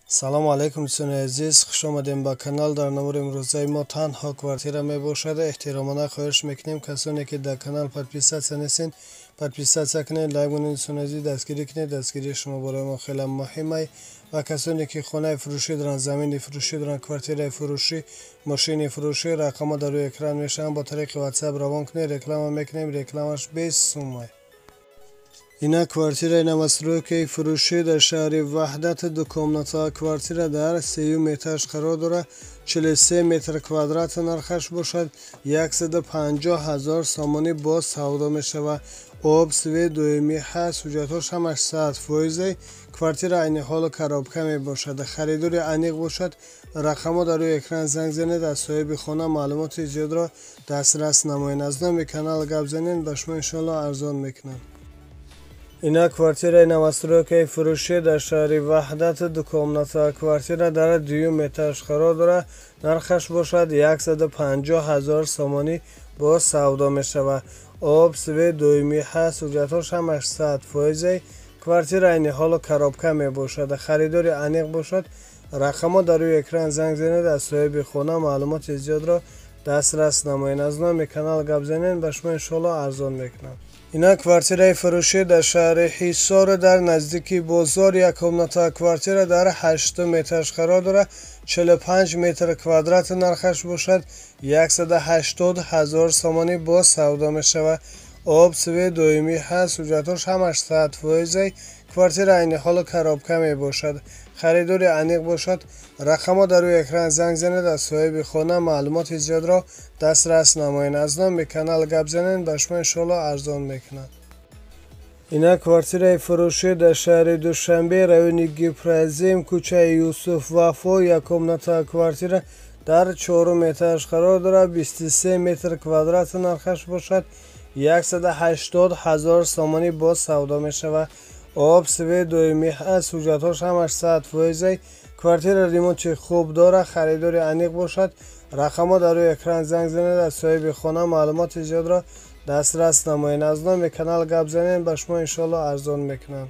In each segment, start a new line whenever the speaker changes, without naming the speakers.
салому алайкум дӯстони азиз, хуш омадем ба канал. дар навори имрӯзаи мо танҳо квартира мебошад. эҳтиромона хоҳиш мекунем касоне ки дар канал подписатсия нестед, подписатсия кунед, лайк кунед. дӯстони азиз, дастгирӣ кунед. дастгирии шумо барои мо хеле муҳим аст. ва касоне ки хонаи фурӯшӣ доранд, замини фурӯшӣ доранд, квартираи фурӯшӣ, мошини фурӯшӣ, рақамҳо дар рӯи экран мешаванд. бо тариқи WhatsApp равон кунед, реклама мекунем. рекламаш 20 сум аст. Ина квартираи новостройкаи фурӯшӣ дар шаҳри Ваҳдат. Дукомната квартира дар 30 этаж қарор дорад. 43 метр квадрат нархаш бошад. 150 000 сомонӣ боз савдо мешавад. об, свет доимӣ ҳаст. ҳуҷҷатҳош ҳамаш 100%. квартира айни ҳолу коробка мебошад. харидори аниқ бошад. рақамҳо дар рӯи экран занг занед. аз соҳиби хона маълумоти зиёдро дастрас намоед. аз номи канал гап занед, ба шумо иншоалло арзон мекунам. ина квартираи новостройкаи фурӯшӣ дар шаҳри Ваҳдат. дукомната квартира дар 2 этаж қарор дорад. нархаш бошад 150 000 сомонӣ боз савдо мешавад. об, свет доимӣ ҳаст. ҳуҷҷатҳош ҳамаш 100%. квартира айни ҳолу коробка мебошад. харидори аниқ бошад. рақамҳо дар рӯи экран занг занед. аз соҳиби хона маълумоти зиёдро дастрас намоед. аз номи канал гап занед, ба шумо иншоалло арзон мекунам. ина квартираи фурӯшӣ дар шаҳри Ҳисор дар наздики бозор. яккомната квартира дар 8 этаж қарор дорад. 45 метр квадрат нархаш бошад. 180 000 сомонӣ боз савдо мешавад. об, свет доимӣ ҳаст. ҳуҷҷатҳош ҳамаш 100%. квартира айни ҳолу коробка мебошад. харидори аниқ бошад. рақамҳо дар рӯи экран занг занед. аз соҳиби хона маълумоти зиёдро дастрас намоед. аз номи канал гап занед, ба шумо иншоалло арзон мекунад. ина квартираи фурӯшӣ дар шаҳри Душанбе, райони Гипразим, кӯчаи Юсуф Вафо. яккомната квартира дар 4 этаж қарор дорад. 23 метр квадрат нархаш бошад. 180 000 сомонӣ боз савдо мешавад. об, свет доимӣ ҳаст. ҳуҷҷатҳош ҳамаш 100%. квартира ремонти хуб дорад. харидори аниқ бошад. рақамҳо дар рӯи экран занг занед. аз соҳиби хона маълумоти зиёдро дастрас намоед. аз номи канал гап занед, ба шумо иншоалло арзон мекунам.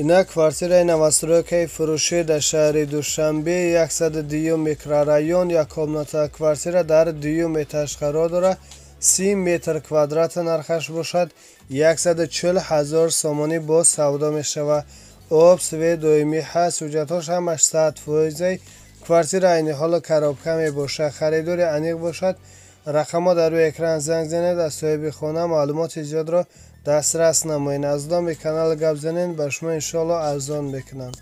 ина квартираи новостройкаи фурӯшӣ дар шаҳри Душанбе, 102 микрорайон. яккомната квартира дар 2 этаж қарор дорад. 30 метр квадрат нархаш бошад. 140 000 сомонӣ боз савдо мешавад. об, свет доимӣ ҳаст. ҳуҷҷатҳош ҳамаш 100%. квартира айни ҳолу коробка мебошад. харидори аниқ бошад. рақамҳо дар рӯи экран занг занед. аз соҳиби хона маълумоти зиёдро дастрас намоед. аз номи канал гап занед, ба шумо иншоалло арзон мекунам.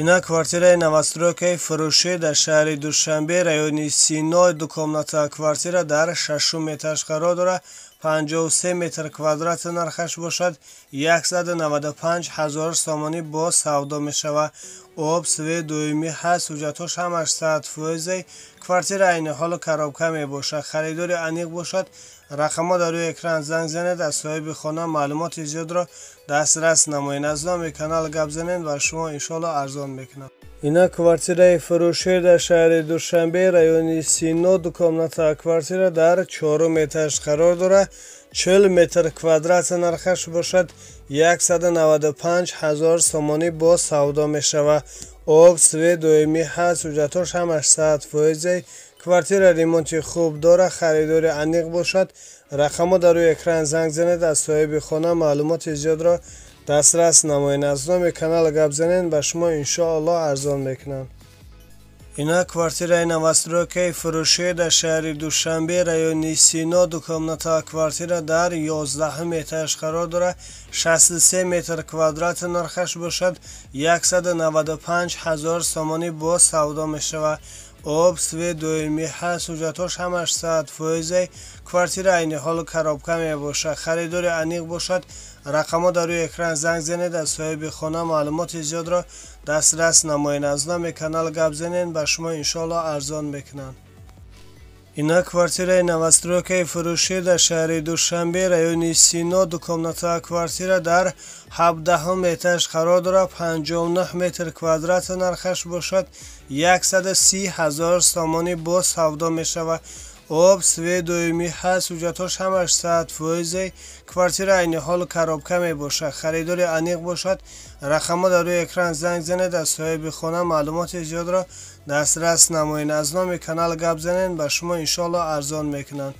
ина квартираи новостройкаи фурӯшӣ дар шаҳри Душанбе, райони Синой. дукомната квартира дар 6 этаж қарор дорад. 53 метр квадрат нархаш бошад. 195 000 сомонӣ боз савдо мешавад. об, свет доимӣ ҳаст. ҳуҷҷатҳош ҳамаш 100%. квартира айни ҳолу коробка мебошад. харидори аниқ бошад. рақамҳо дар рӯи экран занг занед. аз соҳиби хона маълумоти зиёдро дастрас намоед. аз номи канал гап занед, ва шумо иншоалло арзон мекунам. ина квартираи фурӯшӣ дар шаҳри Душанбе, райони Сино. дукомната квартира дар 4 этаж қарор дорад. 40 метр квадрат нархаш бошад. 195 000 сомонӣ боз савдо мешавад. об, свет доимӣ ҳаст. ҳуҷҷатҳош ҳамаш 100%. квартира ремонти хуб дорад. харидори аниқ бошад. рақамҳо дар рӯи экран занг занед. аз соҳиби хона маълумоти зиёдро дастрас намоед. аз номи канал гап занед, ба шумо иншоалло арзон мекунам. ина квартираи новостройкаи фурӯшӣ дар шаҳри Душанбе, райони Сино. дукомната квартира дар 11 этаж қарор дорад. 63 метр квадрат нархаш бошад. 195 000 сомонӣ боз савдо мешавад. об, свет доимӣ ҳаст. ҳуҷҷатҳош ҳамаш 100%. квартира айни ҳолу коробка мебошад. харидори аниқ бошад. рақамҳо дар рӯи экран занг занед. аз соҳиби хона маълумоти зиёдро дастрас намоед. аз номи канал гап занед, ба шумо иншоалло арзон мекунам. ина квартираи новостройкаи фурӯшӣ дар шаҳри Душанбе, райони Сино. дукомната квартира дар 17 этаж қарор дорад. 59 метр квадрат нархаш бошад. 130 000 сомонӣ боз савдо мешавад. об, свет доимӣ ҳаст, ҳуҷҷатҳош ҳамаш 100%. Квартира айни ҳол коробка мебошад. Харидори аниқ бошад. Рақамҳо дар рӯи экран занг занед, аз соҳиби хона маълумоти зиёдро дастрас намоед. Аз номи канал гап занед, ба шумо иншоалло арзон мекунанд.